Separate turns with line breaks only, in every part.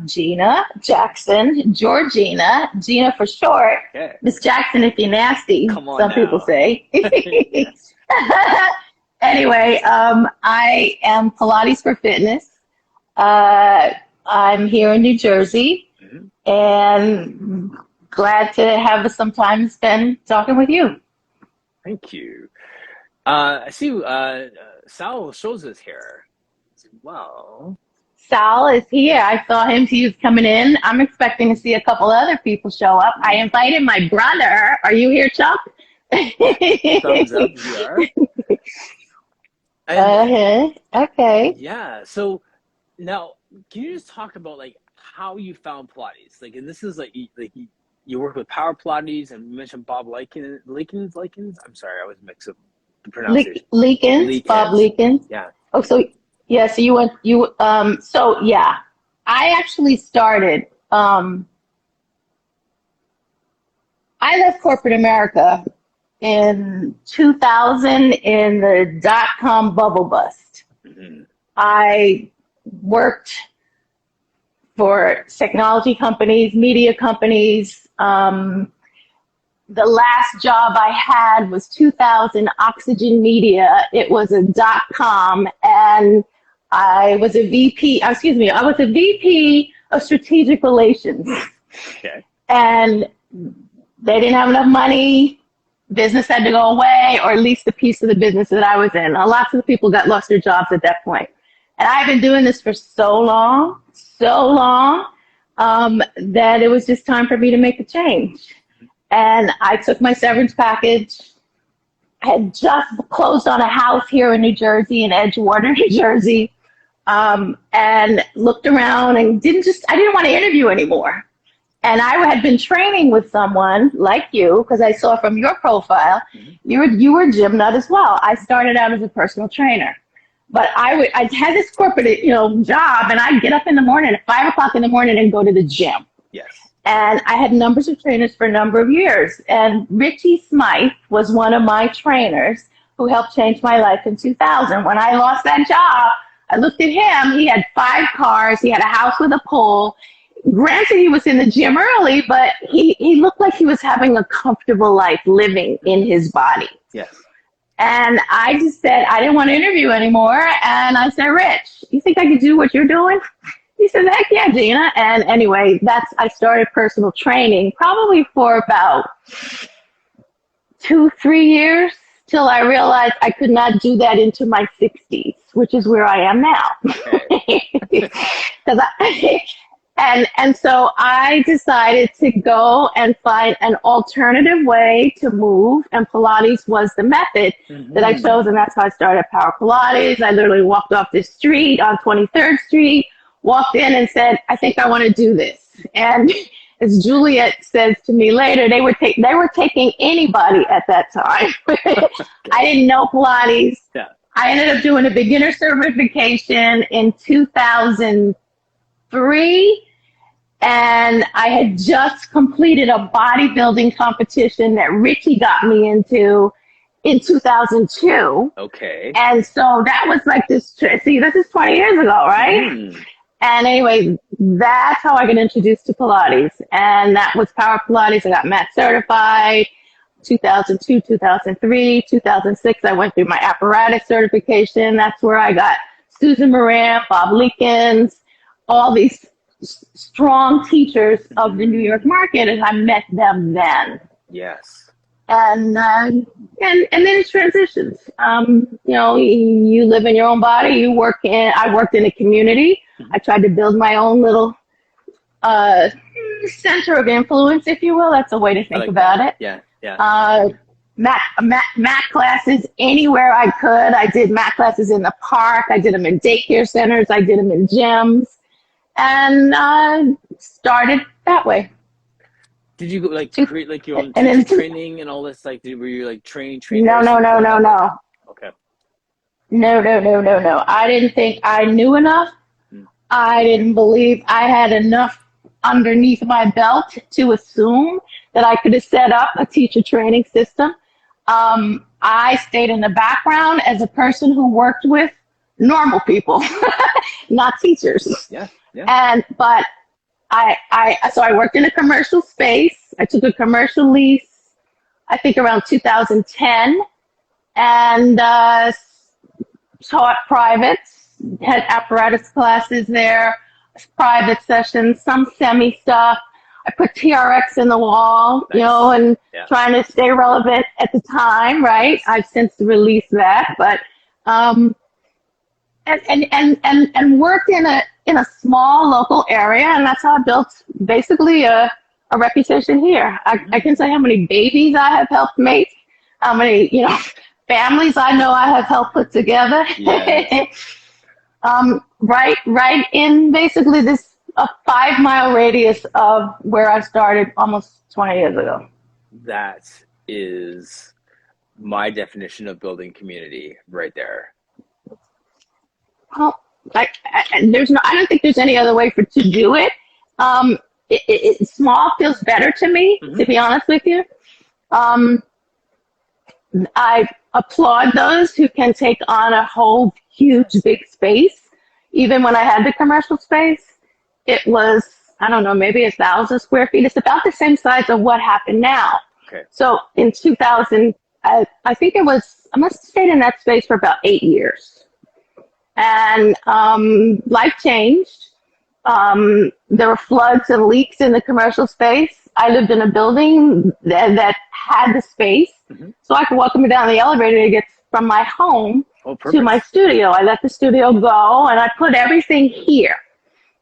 Gina Jackson, Georgina, Gina for short.
Okay.
Miss Jackson if you're nasty,
Come on
some
now.
people say.
Yes.
Anyway, I am Pilates for Fitness. I'm here in New Jersey, and glad to have some time to spend talking with you.
Thank you. I see Sal shows us here as well.
Sal is here. I saw him. He was coming in. I'm expecting to see a couple other people show up. I invited my brother. Are you here, Chuck?
Thumbs up, you are.
Okay.
Yeah. So now, can you just talk about like how you found Pilates? Like, and this is like you work with Power Pilates, and you mentioned Bob Likens. I'm sorry, I always mix up the pronunciation.
Leakins, Bob Leakins.
Yeah.
Oh, so yeah. So So yeah, I actually started. I left corporate America in 2000 in the dot-com bubble bust. I worked for technology companies, media companies. The last job I had was 2000 Oxygen Media. It was a dot-com, and I was a VP of strategic relations.
Okay.
And they didn't have enough money. Business had to go away, or at least the piece of the business that I was in. Lots of the people lost their jobs at that point. And I've been doing this for so long, that it was just time for me to make a change. And I took my severance package. I had just closed on a house here in New Jersey, in Edgewater, New Jersey, and looked around and I didn't want to interview anymore. And I had been training with someone like you, because I saw from your profile, you were a gym nut as well. I started out as a personal trainer. But I had this corporate, job, and I'd get up in the morning at 5 o'clock in the morning and go to the gym.
Yes.
And I had numbers of trainers for a number of years. And Richie Smythe was one of my trainers who helped change my life in 2000. When I lost that job, I looked at him. He had 5 cars. He had a house with a pool. Granted, he was in the gym early, but he looked like he was having a comfortable life living in his body.
Yes.
And I just said, I didn't want to interview anymore. And I said, Rich, you think I could do what you're doing? He said, heck yeah, Gina. And anyway, I started personal training probably for about 2-3 years till I realized I could not do that into my 60s, which is where I am now.
Okay.
And so I decided to go and find an alternative way to move, and Pilates was the method that I chose, and that's how I started Power Pilates. I literally walked off the street on 23rd Street, walked in and said, I think I want to do this. And as Juliet says to me later, they were taking anybody at that time. I didn't know Pilates.
Yeah.
I ended up doing a beginner certification in 2003, and I had just completed a bodybuilding competition that Richie got me into in 2002.
Okay.
And so that was like this is 20 years ago, right? And anyway, that's how I got introduced to Pilates. And that was Power Pilates. I got mat certified 2002, 2003, 2006. I went through my apparatus certification. That's where I got Susan Moran, Bob Leakins, all these strong teachers of the New York market, and I met them then.
Yes.
And then it transitions. You live in your own body. I worked in a community. I tried to build my own little center of influence, if you will. That's a way to think about it.
Yeah, yeah.
Mat classes anywhere I could. I did mat classes in the park. I did them in daycare centers. I did them in gyms, and started that way.
Did you create like your own training and all this? Like, were you like training?
No.
Okay.
No. I didn't think I knew enough. I didn't believe I had enough underneath my belt to assume that I could have set up a teacher training system. I stayed in the background as a person who worked with normal people, not teachers.
Yeah.
But so I worked in a commercial space. I took a commercial lease, I think around 2010, and taught privates, had apparatus classes there, private sessions, some semi stuff. I put TRX in the wall,
Nice.
and trying to stay relevant at the time, right? I've since released that, but and worked in a small local area, and that's how I built basically a reputation here. I can say how many babies I have helped make, how many families I know I have helped put together.
Yeah.
Right in basically a 5-mile radius of where I started almost 20 years ago.
That is my definition of building community right there.
Well, I don't think there's any other way to do it. Small feels better to me, to be honest with you. I applaud those who can take on a whole huge big space. Even when I had the commercial space, it was, I don't know, maybe 1,000 square feet. It's about the same size of what happened now.
Okay.
So in 2000, I think I must have stayed in that space for about 8 years. And life changed. There were floods and leaks in the commercial space. I lived in a building that had the space, so I could walk up and down the elevator to get from my home to my studio. I let the studio go, and I put everything here.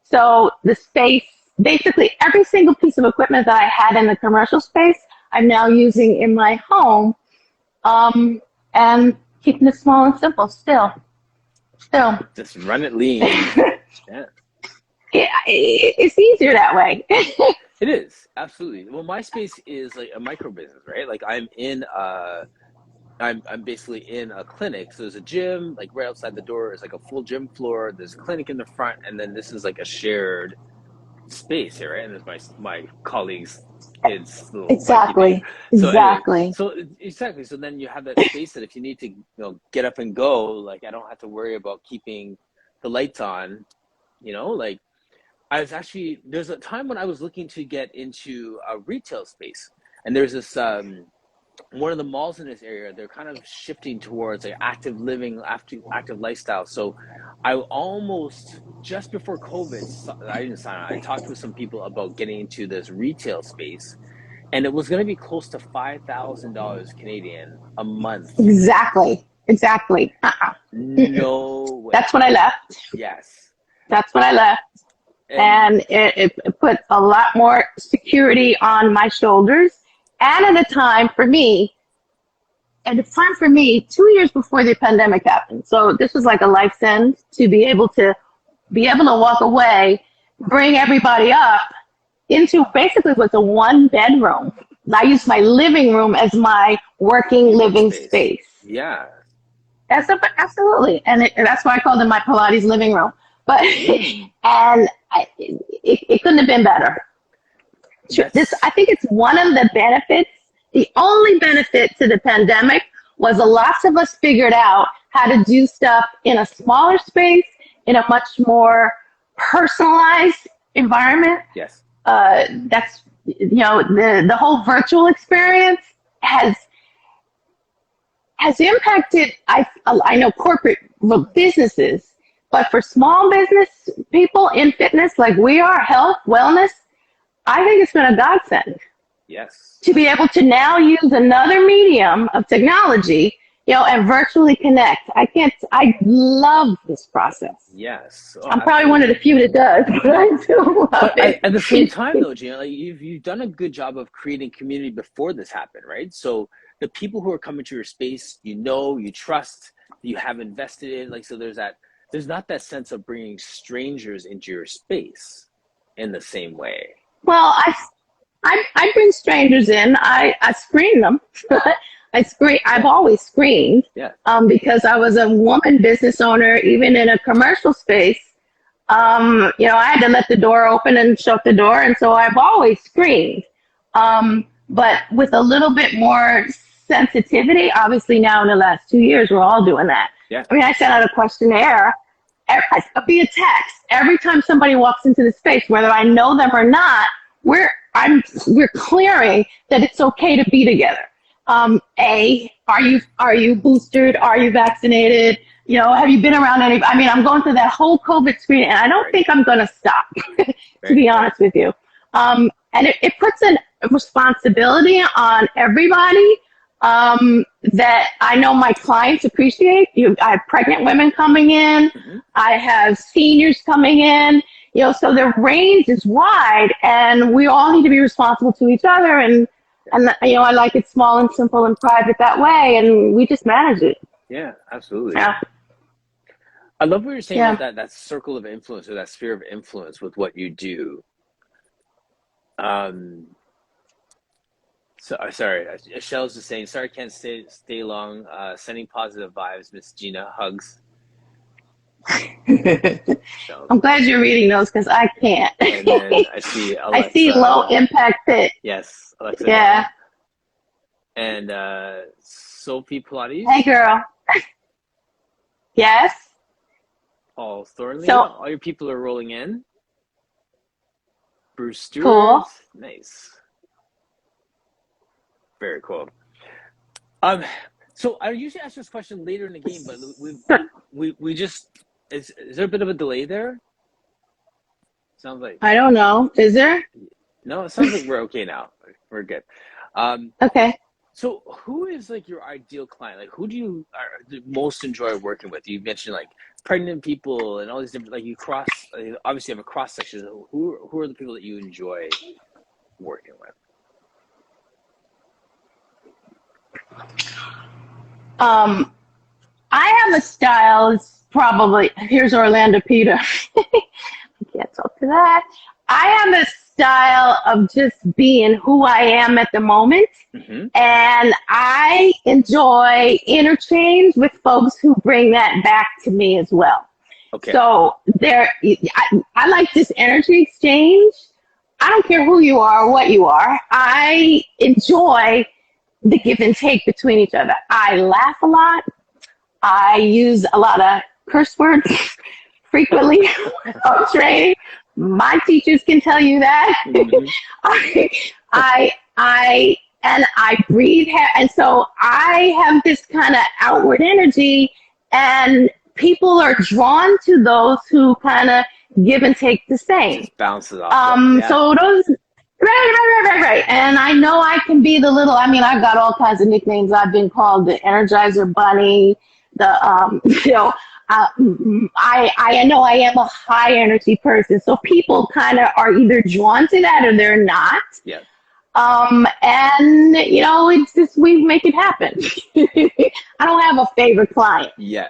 So the space, basically every single piece of equipment that I had in the commercial space, I'm now using in my home, and keeping it small and simple still.
Just run it lean. Yeah.
It's easier that way.
It is, absolutely. Well, my space is like a micro business, right? Like I'm basically in a clinic. So there's a gym, like right outside the door is like a full gym floor. There's a clinic in the front, and then this is like a shared space here, right? And there's my colleagues' kids.
Exactly.
So
exactly.
Anyway, exactly. So then you have that space that if you need to, get up and go, like I don't have to worry about keeping the lights on. Like there's a time when I was looking to get into a retail space, and there's this one of the malls in this area, they're kind of shifting towards like active living, active lifestyle. So I almost, just before COVID, I didn't sign on. I talked with some people about getting into this retail space, and it was going to be close to $5,000 Canadian a month.
Exactly.
No way.
That's when I left.
Yes.
That's when I left. And it put a lot more security on my shoulders. And at a time for me, 2 years before the pandemic happened. So this was like a life sentence to be able to walk away, bring everybody up into basically what's a 1-bedroom. I used my living room as my working living space.
Yeah.
Absolutely. And that's why I called it my Pilates living room. But, and it couldn't have been better. I think it's one of the benefits. The only benefit to the pandemic was lots of us figured out how to do stuff in a smaller space, in a much more personalized environment.
Yes.
That's, the whole virtual experience has impacted, I know, corporate businesses, but for small business people in fitness like we are, health, wellness, I think it's been a godsend.
Yes.
To be able to now use another medium of technology, and virtually connect. I love this process.
Yes.
I'm probably one of the few that does, but I do love it.
At the same time though, Gina, like you've done a good job of creating community before this happened, right? So the people who are coming to your space, you trust, you have invested in, like, so there's not that sense of bringing strangers into your space in the same way.
Well, I bring strangers in. I screen them. I've always screened.
Yeah.
Because I was a woman business owner, even in a commercial space. I had to let the door open and shut the door, and so I've always screened. But with a little bit more sensitivity, obviously now in the last 2 years, we're all doing that.
Yeah.
I mean, I sent out a questionnaire, via text, every time somebody walks into the space, whether I know them or not, we're clearing that it's okay to be together. Are you boosted? Are you vaccinated? You know, have you been around any? I mean, I'm going through that whole COVID screen, and I don't think I'm going to stop, to be honest with you. And it puts a responsibility on everybody that I know my clients appreciate. I have pregnant women coming in.
Mm-hmm.
I have seniors coming in. You know, so the range is wide, and we all need to be responsible to each other. And you know, I like it small and simple and private that way, and we just manage it.
Yeah, absolutely.
Yeah.
I love what you're saying about that circle of influence, or that sphere of influence with what you do. So sorry, Michelle's just saying, sorry, I can't stay long. Sending positive vibes, Miss Gina, hugs.
I'm glad you're reading those because I can't.
And then I see Alexa.
I see low impact pit.
Yes, Alexa.
Yeah.
And Sophie Pilates.
Hey, girl. Yes.
Paul Thornley.
So,
all your people are rolling in. Bruce Stewart.
Cool.
Nice. Very cool. So I usually ask this question later in the game, but we just is there a bit of a delay there? Sounds like
I don't know. Is there?
No, it sounds like we're okay now. We're good.
Okay. So
who is like your ideal client? Like who do you most enjoy working with? You mentioned like pregnant people and all these different, like you obviously have a cross section. Who are the people that you enjoy working with?
I have a style. It's probably, here's Orlando Peter. I can't talk to that. I have a style of just being who I am at the moment.
Mm-hmm.
And I enjoy interchange with folks who bring that back to me as well.
Okay.
So I like this energy exchange. I don't care who you are or what you are. I enjoy the give and take between each other. I laugh a lot. I use a lot of curse words frequently on training. My teachers can tell you that.
Mm-hmm.
I breathe, and so I have this kind of outward energy, and people are drawn to those who kind of give and take the same.
Just bounces off.
So those, right. And I know I can be the little. I mean, I've got all kinds of nicknames. I've been called the Energizer Bunny. I know I am a high energy person, so people kind of are either drawn to that or they're not.
Yeah.
And you know, it's just we make it happen. I don't have a favorite client.
Yeah.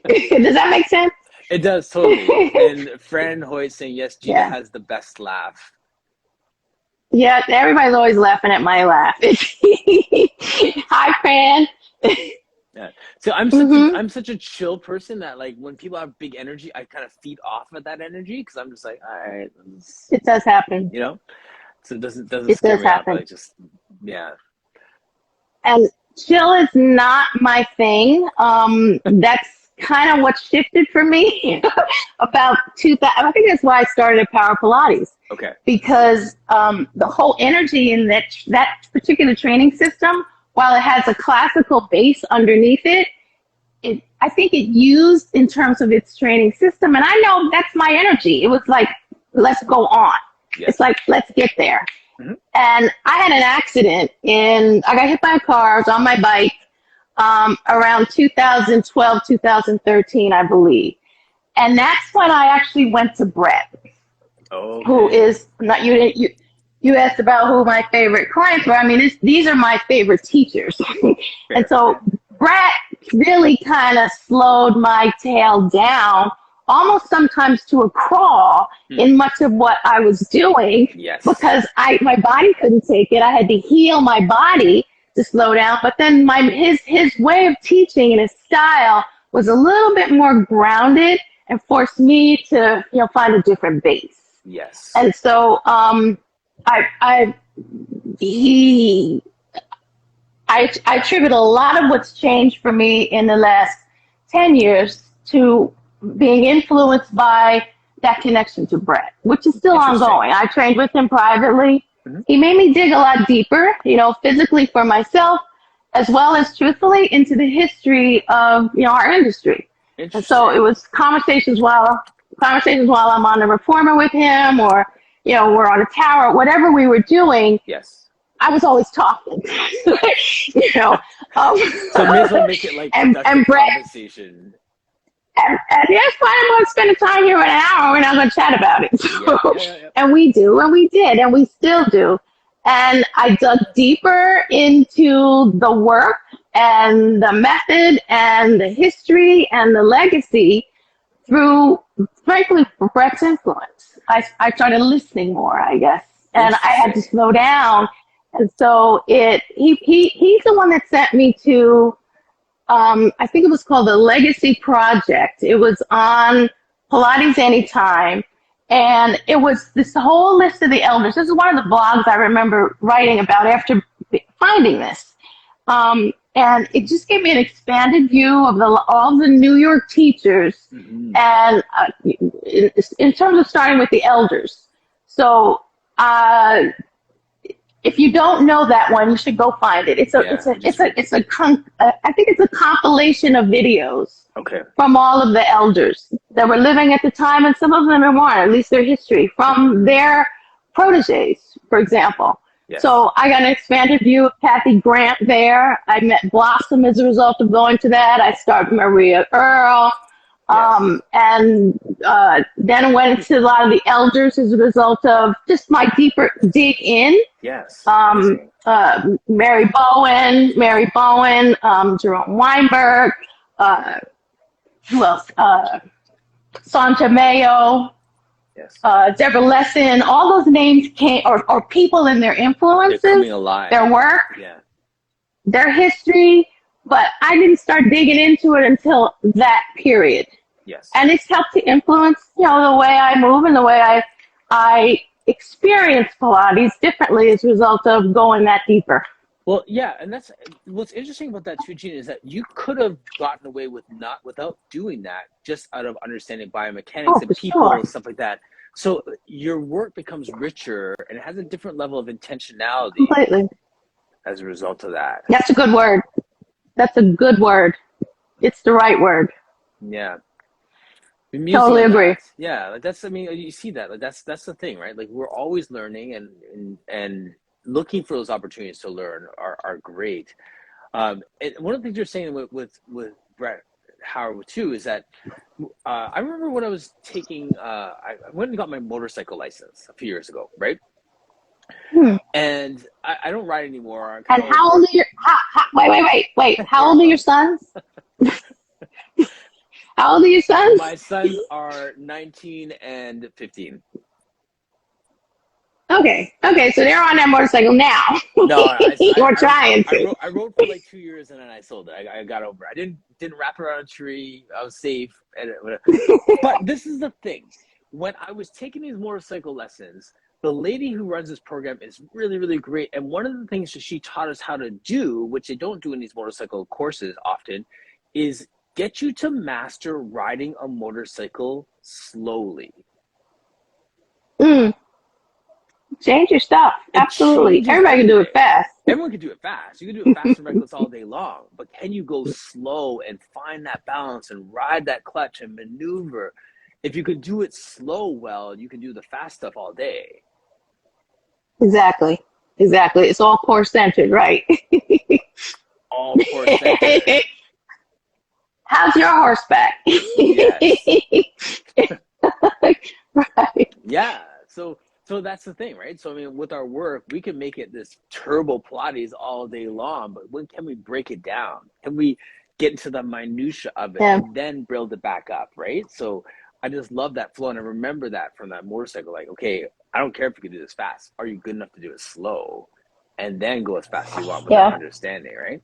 Does that make sense?
It does, totally. And Fran Hoyt saying, yes, Gina has the best laugh.
Yeah, everybody's always laughing at my laugh. Hi, Fran.
Yeah. So I'm such a chill person that like when people have big energy, I kind of feed off of that energy because I'm just like, all right.
It does happen.
You know? So it doesn't
it
scare
does
me
happen.
out, but just, yeah.
And chill is not my thing. That's kind of what shifted for me about 2000. I think that's why I started Power Pilates.
Okay.
Because the whole energy in that particular training system, while it has a classical base underneath it, I think it used in terms of its training system. And I know that's my energy. It was like, let's go on. Yes. It's like, let's get there. Mm-hmm. And I had an accident I got hit by a car. I was on my bike around 2012, 2013, I believe. And that's when I actually went to Brett, who is not, you asked about who my favorite clients were. I mean, these are my favorite teachers. And so Brett really kind of slowed my tail down, almost sometimes to a crawl in much of what I was doing.
Yes.
Because my body couldn't take it. I had to heal my body to slow down. But then his way of teaching and his style was a little bit more grounded and forced me to, find a different base.
Yes.
And so I attribute a lot of what's changed for me in the last 10 years to being influenced by that connection to Brett, which is still ongoing. I trained with him privately. Mm-hmm. He made me dig a lot deeper, physically for myself, as well as truthfully into the history of, our industry. And so it was conversations while I'm on the reformer with him, or, we're on a tower, whatever we were doing.
Yes.
I was always talking,
So may as well make it like
and Brett,
conversation.
And that's why I'm going to spend the time here in an hour. We're not going to chat about it. So, and we do, and we did, and we still do. And I dug deeper into the work and the method and the history and the legacy through, frankly, Brett's influence. I started listening more, I guess, and I had to slow down. And so he's the one that sent me to, I think it was called the Legacy Project. It was on Pilates Anytime. And it was this whole list of the elders. This is one of the blogs I remember writing about after finding this. And it just gave me an expanded view of all the New York teachers. Mm-hmm. And in terms of starting with the elders. So, if you don't know that one, you should go find it. I think it's a compilation of videos from all of the elders that were living at the time, and some of them are, at least their history, from their proteges, for example. Yes. So I got an expanded view of Kathy Grant there. I met Blossom as a result of going to that. I started Maria Earl. And then went into a lot of the elders as a result of just my deeper dig in.
Yes.
Mary Bowen, Jerome Weinberg, who else? Sandra Mayo, yes. Deborah Lesson. All those names came, or people and their influences, their work, their history. But I didn't start digging into it until that period. Yes. And it's helped to influence, the way I move and the way I experience Pilates differently as a result of going that deeper.
Well, yeah, and that's what's interesting about that too, Gina, is that you could have gotten away without doing that, just out of understanding biomechanics and people and stuff like that. So your work becomes richer and it has a different level of intentionality.
Completely.
As a result of that.
That's a good word. That's a good word. It's the right word.
Yeah.
Totally agree.
Yeah, you see that. That's the thing, right? Like, we're always learning and looking for those opportunities to learn are great. And one of the things you're saying with Brett Howard too is that I remember when I was taking I went and got my motorcycle license a few years ago, right? And I don't ride anymore.
And how old are your? Wait! How old are your sons? How old are your sons?
My sons are 19 and 15.
Okay, so they're on that motorcycle now.
No,
we're trying to.
I rode for like 2 years and then I sold it. I got over it. I didn't wrap around a tree. I was safe. But this is the thing. When I was taking these motorcycle lessons, the lady who runs this program is really, really great. And one of the things that she taught us how to do, which they don't do in these motorcycle courses often, is get you to master riding a motorcycle slowly.
Change your stuff. Absolutely. Everybody can do it fast.
Everyone can do it fast. You can do it fast and reckless all day long. But can you go slow and find that balance and ride that clutch and maneuver? If you could do it slow well, you can do the fast stuff all day.
Exactly. It's all core centered, right?
All core centered.
How's your horseback?
Yes.
Right.
Yeah. So that's the thing, right? So, I mean, with our work, we can make it this turbo Pilates all day long, but when can we break it down? Can we get into the minutia of it and then build it back up, right? So I just love that flow, and I remember that from that motorcycle. Like, okay, I don't care if you can do this fast. Are you good enough to do it slow? And then go as fast as you want with that understanding, right?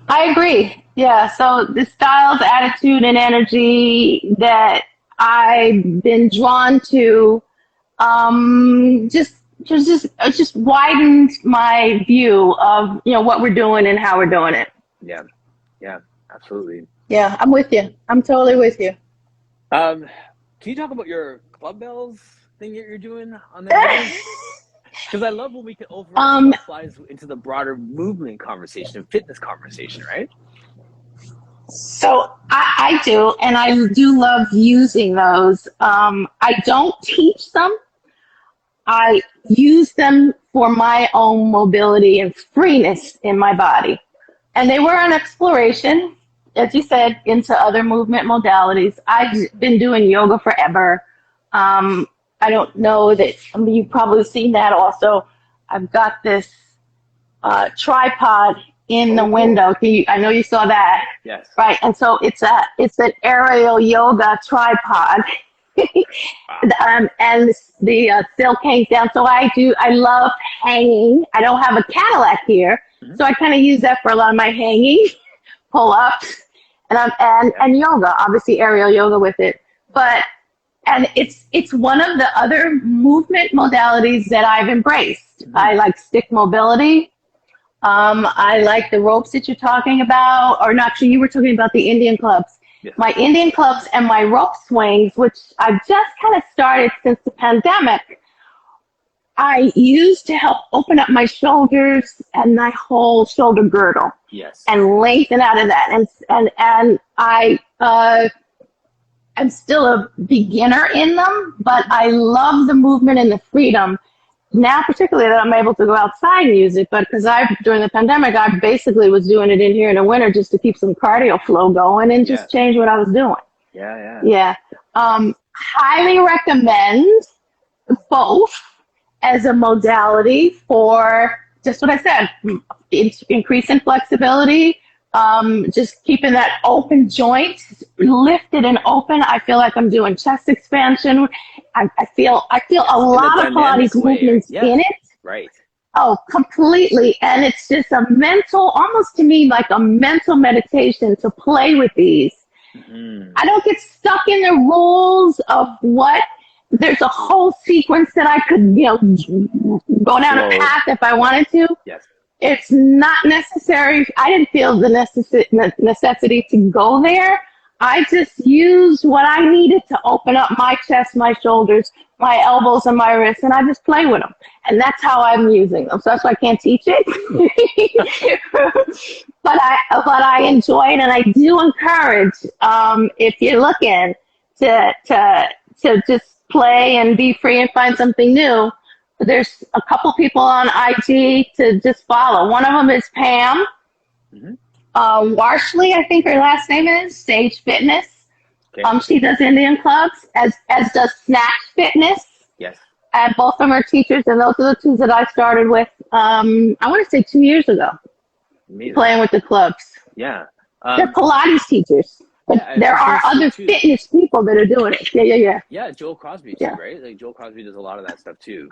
I agree. Yeah. So the styles, attitude, and energy that I've been drawn to just widened my view of what we're doing and how we're doing it.
Yeah, absolutely.
Yeah, I'm with you. I'm totally with you.
Can you talk about your club bells thing that you're doing on that video? Because I love when we can
um,
overflow flies into the broader movement conversation and fitness conversation, right?
so I do, and I do love using those. I don't teach them. I use them for my own mobility and freeness in my body. And they were an exploration, as you said, into other movement modalities. I've been doing yoga forever. I don't know that, I mean, you've probably seen that also. I've got this tripod in the window. I know you saw that.
Yes.
Right. And so it's an aerial yoga tripod. And the silk hangs down. So I love hanging. I don't have a Cadillac here. So I kind of use that for a lot of my hanging, pull ups, and yoga, obviously aerial yoga with it. And it's one of the other movement modalities that I've embraced. I like stick mobility. I like the ropes that you're talking about, or not, actually, you were talking about the Indian clubs.
Yes.
My Indian clubs and my rope swings, which I've just kind of started since the pandemic, I use to help open up my shoulders and my whole shoulder girdle.
Yes.
And lengthen out of that. And I'm still a beginner in them, but I love the movement and the freedom. Now, particularly that I'm able to go outside and use it, but because during the pandemic, I basically was doing it in here in the winter just to keep some cardio flow going and just change what I was doing. Yeah. Highly recommend both as a modality for just what I said, increasing flexibility, just keeping that open joint lifted and open. I feel like I'm doing chest expansion. I feel a lot of Pilates movements in it.
Right.
Oh, completely. And it's just a mental, almost to me like a mental meditation to play with these. I don't get stuck in the rules of there's a whole sequence that I could, go down a path if I wanted to.
Yes.
It's not necessary. I didn't feel the necessity to go there. I just used what I needed to open up my chest, my shoulders, my elbows, and my wrists, and I just play with them. And that's how I'm using them. So that's why I can't teach it. but I enjoy it, and I do encourage, if you're looking to just play and be free and find something new, there's a couple people on IG to just follow. One of them is Pam Warshley, I think her last name is, Sage Fitness. Okay. She does Indian clubs, as does Snatch Fitness.
Yes.
And both of them are teachers, and those are the two that I started with, I want to say 2 years ago, playing with the clubs.
Yeah.
They're Pilates teachers. But there are other fitness people that are doing it. Yeah.
Yeah, Joel Crosby too, right? Like Joel Crosby does a lot of that stuff too.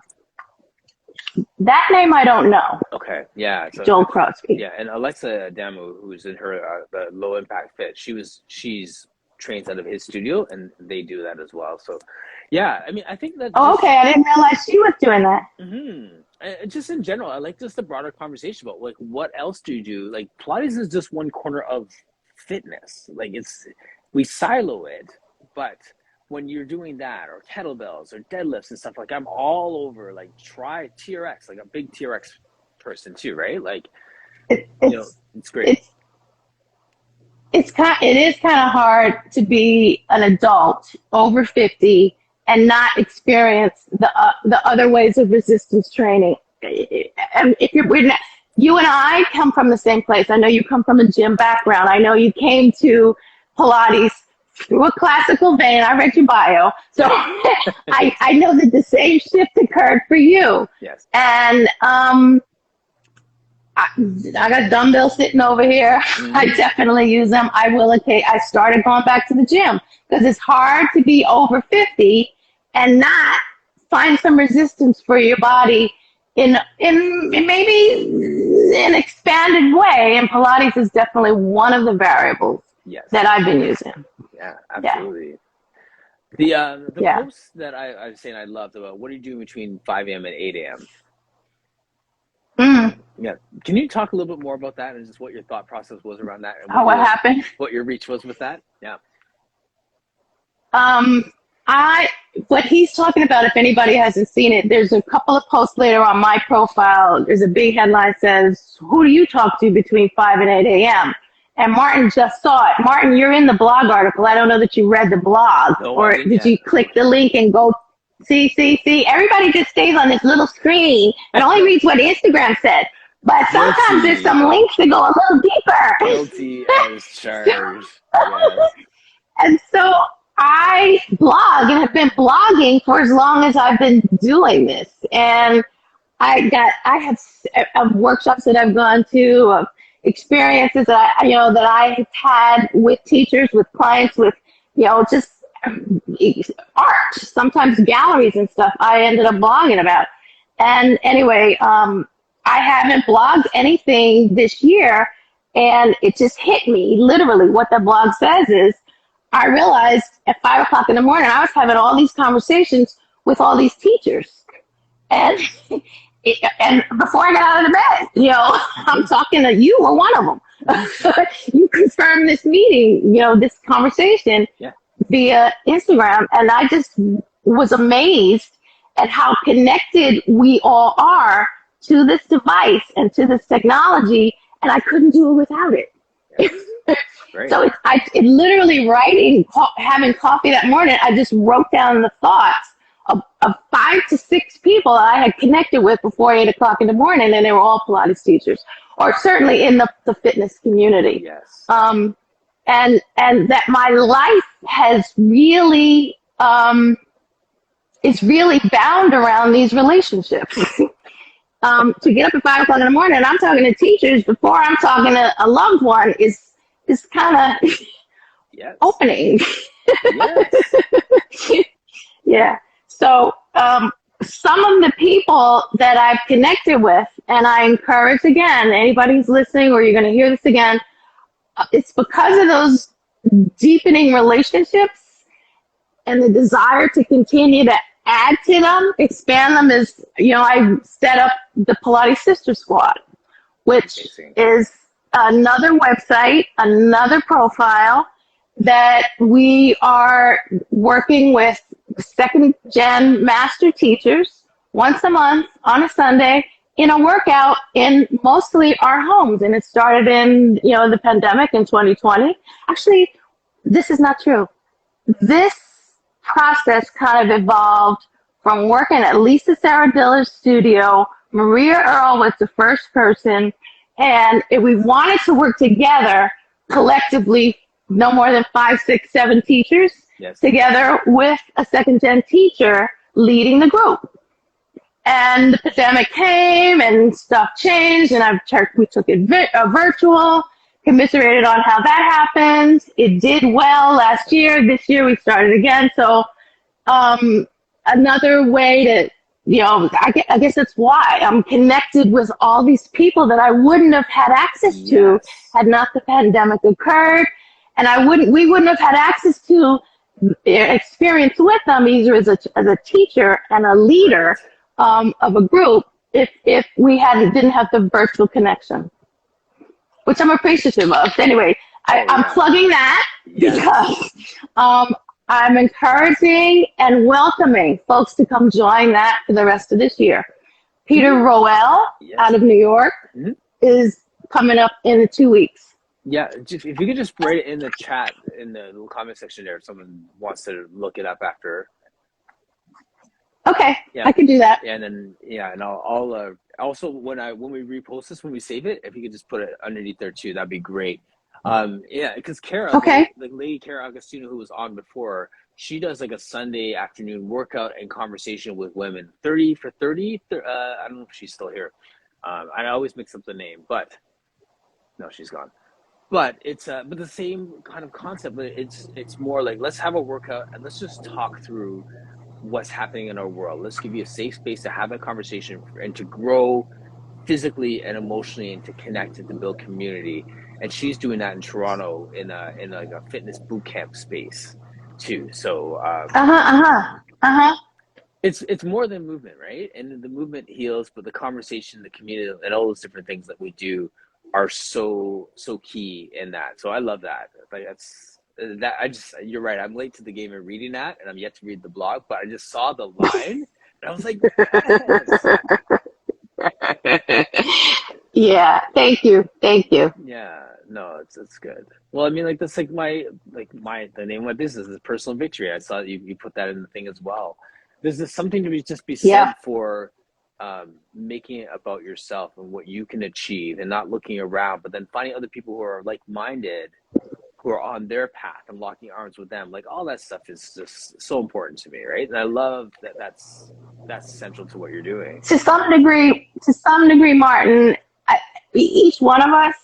That name I don't know.
Okay, yeah. So,
Joel Crosby.
Yeah, and Alexa Damu, who's in her the Low Impact Fit, she's trains out of his studio, and they do that as well. So, yeah, I mean, I think that.
Okay, I didn't realize she was doing that.
Just in general, I like just the broader conversation about like what else do you do? Like Pilates is just one corner of fitness. Like we silo it, but when you're doing that or kettlebells or deadlifts and stuff, like I'm all over, like try TRX, like a big TRX person too, right? Like it's great.
It is kind of hard to be an adult over 50 and not experience the other ways of resistance training. If you and I come from the same place. I know you come from a gym background. I know you came to Pilates through a classical vein. I read your bio. So I know that the same shift occurred for you.
Yes.
And I got dumbbells sitting over here. I definitely use them. I started going back to the gym because it's hard to be over 50 and not find some resistance for your body in maybe an expanded way, and Pilates is definitely one of the variables that I've been using.
Yeah, absolutely. Yeah. The posts that I was saying I loved about what are you doing between 5 a.m. and 8 a.m.? Yeah. Can you talk a little bit more about that and just what your thought process was around that and
Oh, what happened?
what your reach was with that? Yeah.
Um, I what he's talking about, if anybody hasn't seen it, there's a couple of posts later on my profile. There's a big headline says, "Who do you talk to between 5 and 8 a.m.?" And Martin just saw it. Martin, you're in the blog article. I don't know that you read the blog,
No, I
or
didn't
did
yet.
you click the link and go see? Everybody just stays on this little screen and only reads what Instagram said. But sometimes there's
Guilty.
some links that go a little deeper.
Guilty as charged. Yes.
And so I blog and have been blogging for as long as I've been doing this. And I have workshops that I've gone to, experiences that that I've had with teachers, with clients, with, just art, sometimes galleries and stuff I ended up blogging about. And anyway, I haven't blogged anything this year, and it just hit me literally what the blog says is, I realized at 5 o'clock in the morning, I was having all these conversations with all these teachers. And and before I got out of the bed, I'm talking to you or one of them. You confirmed this meeting, this conversation via Instagram. And I just was amazed at how connected we all are to this device and to this technology. And I couldn't do it without it.
Great.
So it literally having coffee that morning, I just wrote down the thoughts of 5 to 6 people that I had connected with before 8 o'clock in the morning, and they were all Pilates teachers, or certainly in the fitness community.
Yes.
And that my life has really, it's really bound around these relationships. To get up at 5 o'clock in the morning, and I'm talking to teachers before I'm talking to a loved one is kind of opening.
Yes.
Yeah. So some of the people that I've connected with, and I encourage, again, anybody who's listening or you're going to hear this again, it's because of those deepening relationships and the desire to continue to add to them, expand them, is, I set up the Pilates Sister Squad, which is another website, another profile that we are working with second gen master teachers once a month on a Sunday in a workout in mostly our homes. And it started in, the pandemic in 2020. Actually, this is not true. This process kind of evolved from working at Lisa Saradiller's studio. Maria Earl was the first person, and we wanted to work together collectively, no more than 5, 6, 7 teachers, together with a second-gen teacher leading the group. And the pandemic came and stuff changed, and we took it virtual, commiserated on how that happened. It did well last year. This year we started again. So another way to, I guess that's why I'm connected with all these people that I wouldn't have had access to had not the pandemic occurred. And we wouldn't have had access to experience with them either as a teacher and a leader of a group if we didn't have the virtual connection, which I'm appreciative of. So anyway, I'm plugging that because I'm encouraging and welcoming folks to come join that for the rest of this year. Peter Roel out of New York is coming up in 2 weeks.
Yeah, if you could just write it in the chat, in the little comment section there, if someone wants to look it up after.
Okay, I can do that.
And then and I'll also when we repost this, when we save it, if you could just put it underneath there too, that'd be great. Because Kara, like Lady Kara Agostino, who was on before, she does like a Sunday afternoon workout and conversation with women, 30 for 30. I don't know if she's still here. I always mix up the name, but no, she's gone. But it's but the same kind of concept. But it's more like, let's have a workout and let's just talk through what's happening in our world. Let's give you a safe space to have a conversation and to grow physically and emotionally and to connect and to build community. And she's doing that in Toronto in like a fitness boot camp space too. So it's more than movement, right? And the movement heals, but the conversation, the community, and all those different things that we do are so key in that. So I love that. Like that's that I just you're right. I'm late to the game of reading that, and I'm yet to read the blog, but I just saw the line, and I was like, yes.
Yeah, thank you. Thank you.
Yeah, no, it's good. Well, I mean, like that's like the name of my business is Personal Victory. I saw you put that in the thing as well. There's something to just be
Yeah.
said for making it about yourself and what you can achieve, and not looking around, but then finding other people who are like-minded, who are on their path, and locking arms with them. Like all that stuff is just so important to me, right? And I love that. That's central to what you're doing.
To some degree, Martin, each one of us,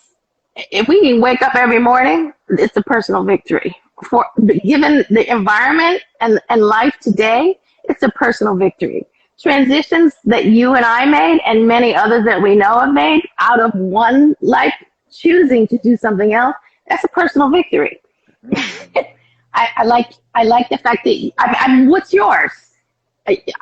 if we can wake up every morning, it's a personal victory. For given the environment and life today, it's a personal victory. Transitions that you and I made, and many others that we know have made, out of one life, choosing to do something else, that's a personal victory. I like the fact that what's yours?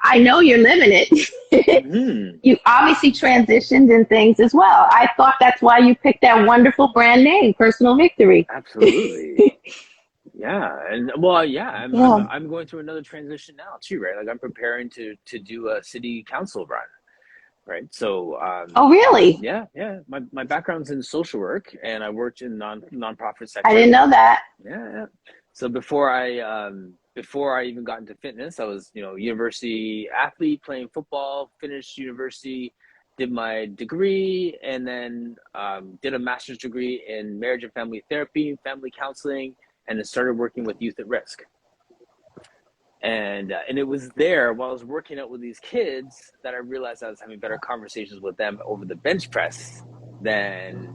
I know you're living it.
Mm-hmm.
You obviously transitioned in things as well. I thought that's why you picked that wonderful brand name, Personal Victory.
Absolutely. Yeah, and well, yeah, I'm going through another transition now too, right? Like I'm preparing to do a city council run, right? So,
Oh, really?
yeah. My background's in social work, and I worked in nonprofit sector.
I didn't know that.
Yeah. So before I even got into fitness, I was university athlete playing football. Finished university, did my degree, and then did a master's degree in marriage and family therapy, family counseling, and then started working with youth at risk. And it was there while I was working out with these kids that I realized I was having better conversations with them over the bench press than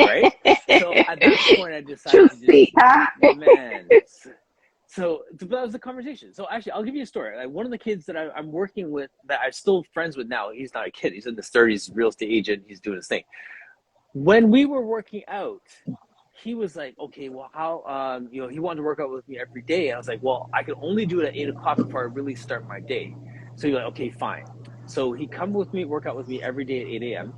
right? So at that point, I decided man. So that was the conversation. So actually, I'll give you a story. Like one of the kids that I'm working with, that I'm still friends with now, he's not a kid. He's in his 30s, real estate agent. He's doing his thing. When we were working out, he was like, okay, well, how, he wanted to work out with me every day. And I was like, well, I can only do it at 8 o'clock before I really start my day. So he's like, okay, fine. So he come with me, work out with me every day at 8 a.m.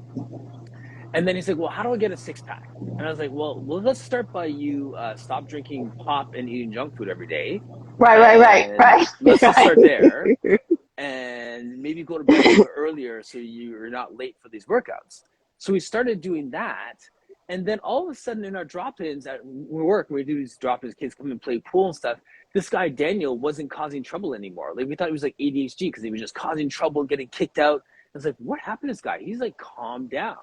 And then he's like, well, how do I get a six-pack? And I was like, well, let's start by you stop drinking pop and eating junk food every day.
Right.
Let's just start there. And maybe go to bed a little earlier so you're not late for these workouts. So we started doing that. And then all of a sudden in our drop-ins at work, we do these drop-ins, kids come and play pool and stuff. This guy, Daniel, wasn't causing trouble anymore. Like we thought he was like ADHD because he was just causing trouble, getting kicked out. I was like, what happened to this guy? He's like calmed down.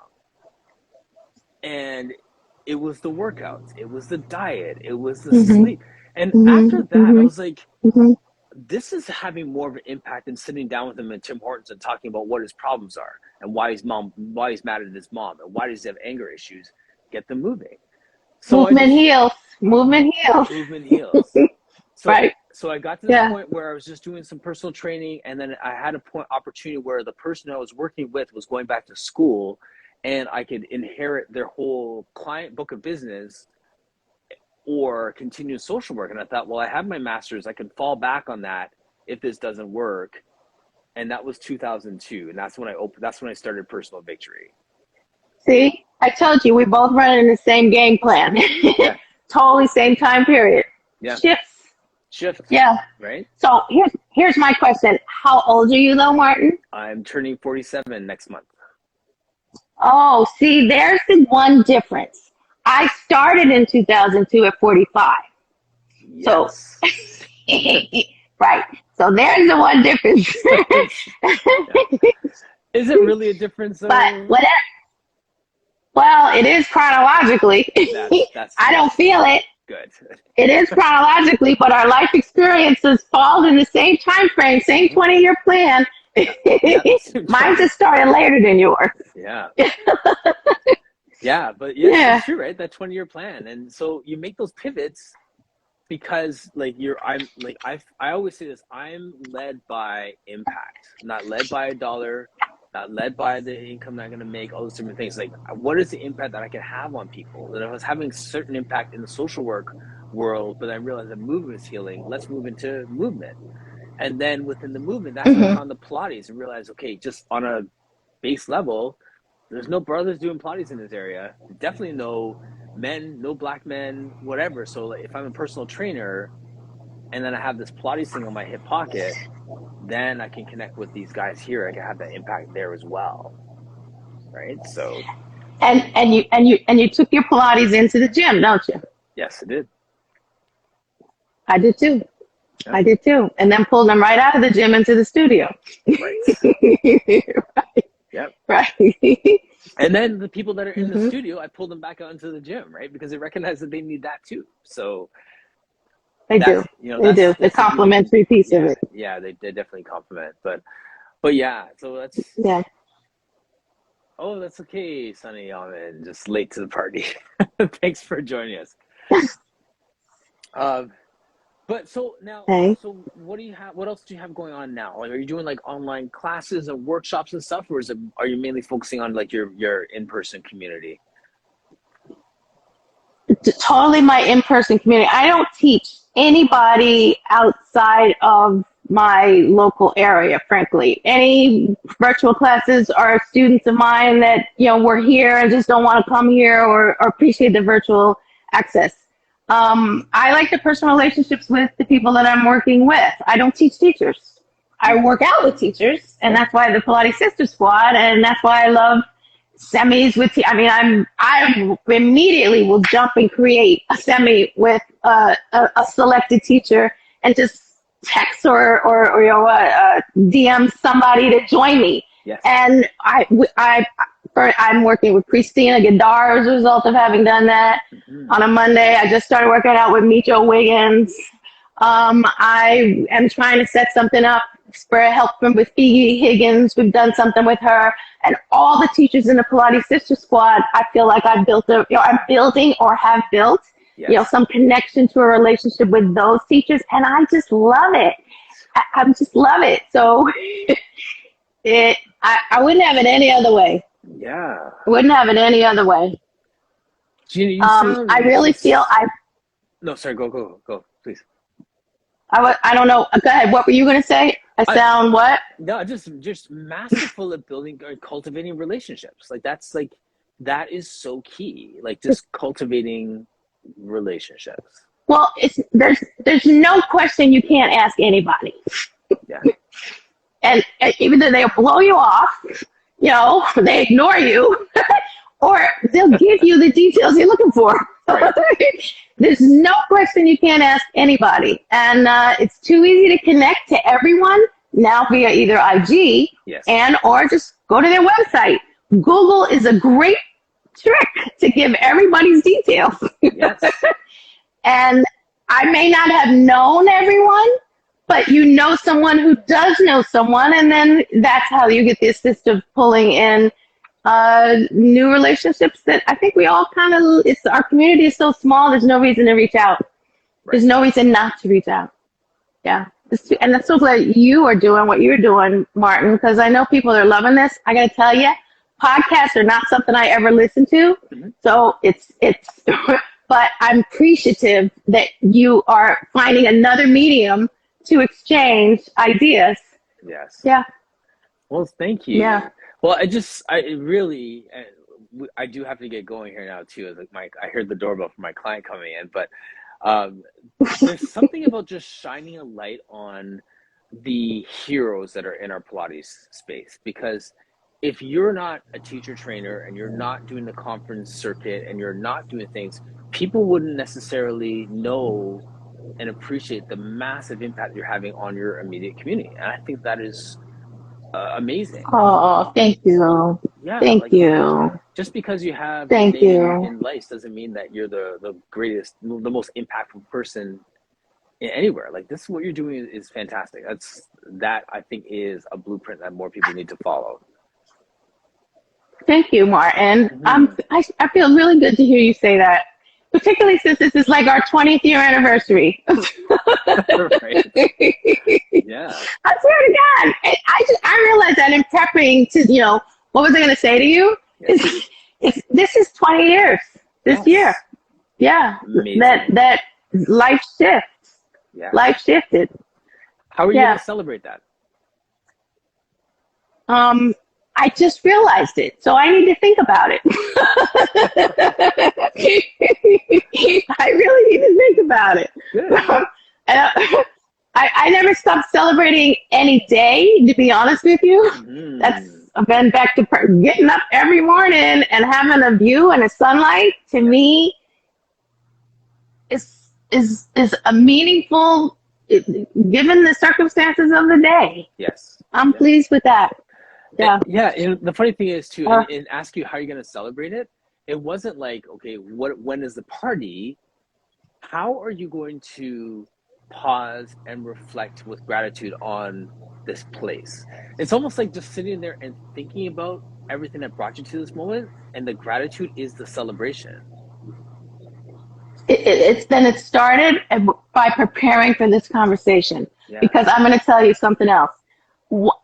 And it was the workouts, it was the diet, it was the sleep. And after that, I was like, this is having more of an impact than sitting down with him at Tim Hortons and talking about what his problems are and why he's mad at his mom and why does he have anger issues. Get them moving. So Movement heals. So,
right.
So I got to the point where I was just doing some personal training, and then I had opportunity where the person I was working with was going back to school, and I could inherit their whole client book of business or continue social work. And I thought, well, I have my master's. I can fall back on that if this doesn't work. And that was 2002. And that's when I started Personal Victory.
See, I told you, we both running the same game plan. Yeah. Totally same time period.
Yeah. Shifts.
Yeah.
Right.
So here's my question. How old are you though, Martin?
I'm turning 47 next month.
Oh, see, there's the one difference. I started in 2002 at 45.
Yes.
So, right. So there's the one difference.
Is it really a difference?
But whatever. Well, it is chronologically. That's I don't feel it.
Good.
It is chronologically, but our life experiences fall in the same time frame, same 20-year plan. Mine just started later than yours.
Yeah. Yeah, but it's true, right? That 20-year plan. And so you make those pivots because I always say this, I'm led by impact, not led by a dollar, not led by the income that I'm going to make, all those different things. Like, what is the impact that I can have on people? And if I was having certain impact in the social work world, but I realized that movement is healing. Let's move into movement. And then within the movement, that's when I found the Pilates and realized, okay, just on a base level, there's no brothers doing Pilates in this area. Definitely no men, no black men, whatever. So like, if I'm a personal trainer and then I have this Pilates thing on my hip pocket, then I can connect with these guys here. I can have that impact there as well. Right. So
And you took your Pilates into the gym, don't you?
yes, it did.
I did too.
Yeah.
I did too. And then pulled them right out of the gym into the studio.
Right.
Right.
Yep.
Right.
And then the people that are in the studio, I pull them back out into the gym, right? Because they recognize that they need that too. So
they do.
You know,
they do. The complementary piece of it.
Yeah, they definitely complement. But yeah, so that's
yeah.
Oh, that's okay, Sunny. I'm just late to the party. Thanks for joining us. But so now, so what do you have? What else do you have going on now? Like, are you doing like online classes and workshops and stuff, or are you mainly focusing on like your in-person community?
Totally my in-person community. I don't teach anybody outside of my local area, frankly. Any virtual classes are students of mine that, were here and just don't want to come here or appreciate the virtual access. I like the personal relationships with the people that I'm working with. I don't teach teachers. I work out with teachers, and that's why the Pilates Sister Squad, and that's why I love semis with. I immediately will jump and create a semi with a selected teacher, and just text or DM somebody to join me.
Yes.
And I'm working with Christina Gadar as a result of having done that. On a Monday, I just started working out with Micho Wiggins. I am trying to set something up for help with Figi Higgins. We've done something with her. And all the teachers in the Pilates Sister Squad, I feel like I'm building or have built, some connection to a relationship with those teachers. And I just love it. I just love it. So I wouldn't have it any other way.
Yeah.
I wouldn't have it any other way.
Gina,
I really feel
No, sorry, go, please.
I don't know. Go ahead. What were you going to say? Sound what?
No, just masterful at building or cultivating relationships. Like that is so key. Like just cultivating relationships.
Well, there's no question you can't ask anybody.
Yeah.
and either they'll blow you off, they ignore you, or they'll give you the details you're looking for.
Right.
There's no question you can't ask anybody. And it's too easy to connect to everyone now via either IG or just go to their website. Google is a great trick to give everybody's details.
Yes.
And I may not have known everyone, but someone who does know someone, and then that's how you get the assist of pulling in new relationships that I think we all our community is so small, there's no reason to reach out. Right. There's no reason not to reach out. Yeah. And I'm so glad you are doing what you're doing, Martin, because I know people are loving this. I got to tell you, podcasts are not something I ever listen to. Mm-hmm. So it's but I'm appreciative that you are finding another medium to exchange ideas.
Yes.
Yeah.
Well, thank you.
Yeah.
Well, I do have to get going here now too. Like I heard the doorbell from my client coming in, but there's something about just shining a light on the heroes that are in our Pilates space. Because if you're not a teacher trainer and you're not doing the conference circuit and you're not doing things, people wouldn't necessarily know and appreciate the massive impact you're having on your immediate community. And I think that is amazing.
Oh, thank you.
Yeah,
thank you.
Just because you have
thank you
in life doesn't mean that you're the greatest, the most impactful person anywhere. Like this, what you're doing is fantastic. That I think is a blueprint that more people need to follow.
Thank you, Martin. Mm-hmm. I feel really good to hear you say that, particularly since this is like our 20th year anniversary.
Right. Yeah.
I swear to God, I realized that in prepping to, what was I going to say to you? Yes. This is 20 years this year. Yeah.
Amazing.
That life shifts.
Yeah.
Life shifted.
How are you
Yeah.
going to celebrate that?
I just realized it, so I need to think about it. I really need to think about it.
Good.
And I never stopped celebrating any day, to be honest with you. I've been back to getting up every morning and having a view and a sunlight. To me, is a meaningful, given the circumstances of the day.
Yes.
I'm pleased with that. Yeah.
Yeah. And the funny thing is too, in ask you how you're going to celebrate it, it wasn't like, okay, when is the party? How are you going to pause and reflect with gratitude on this place? It's almost like just sitting there and thinking about everything that brought you to this moment, and the gratitude is the celebration.
It started by preparing for this conversation, because I'm going to tell you something else. One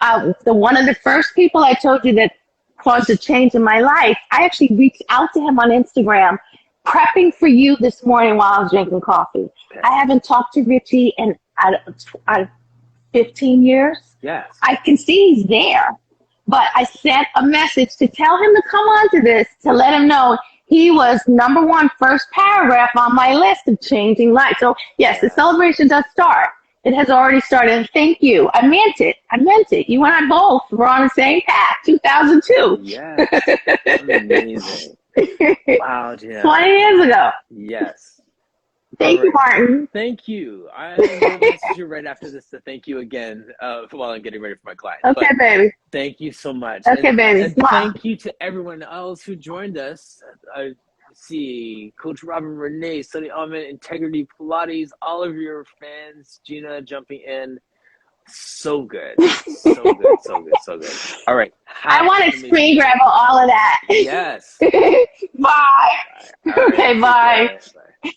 of the first people I told you that caused a change in my life, I actually reached out to him on Instagram, prepping for you this morning while I was drinking coffee. I haven't talked to Richie in 15 years.
Yes.
I can see he's there, but I sent a message to tell him to come on to this, to let him know he was number one, first paragraph on my list of changing lives. So yes, the celebration does start. It has already started. Thank you. I meant it. You and I both were on the same path, 2002.
Yes. Amazing. Wow, Gina.
20 years ago.
Yes.
Thank you, Martin.
Thank you. I'm going to message you right after this to thank you again while I'm getting ready for my client.
Okay, baby.
Thank you so much.
Okay, baby.
And thank you to everyone else who joined us. See Coach Robin, Renee, Sunny Ahmed, Integrity Pilates, all of your fans, Gina jumping in. So good. So good. So good. So good. All right.
I want to screen grab all of that.
Yes.
Bye.
Right.
Okay, bye.
Bye.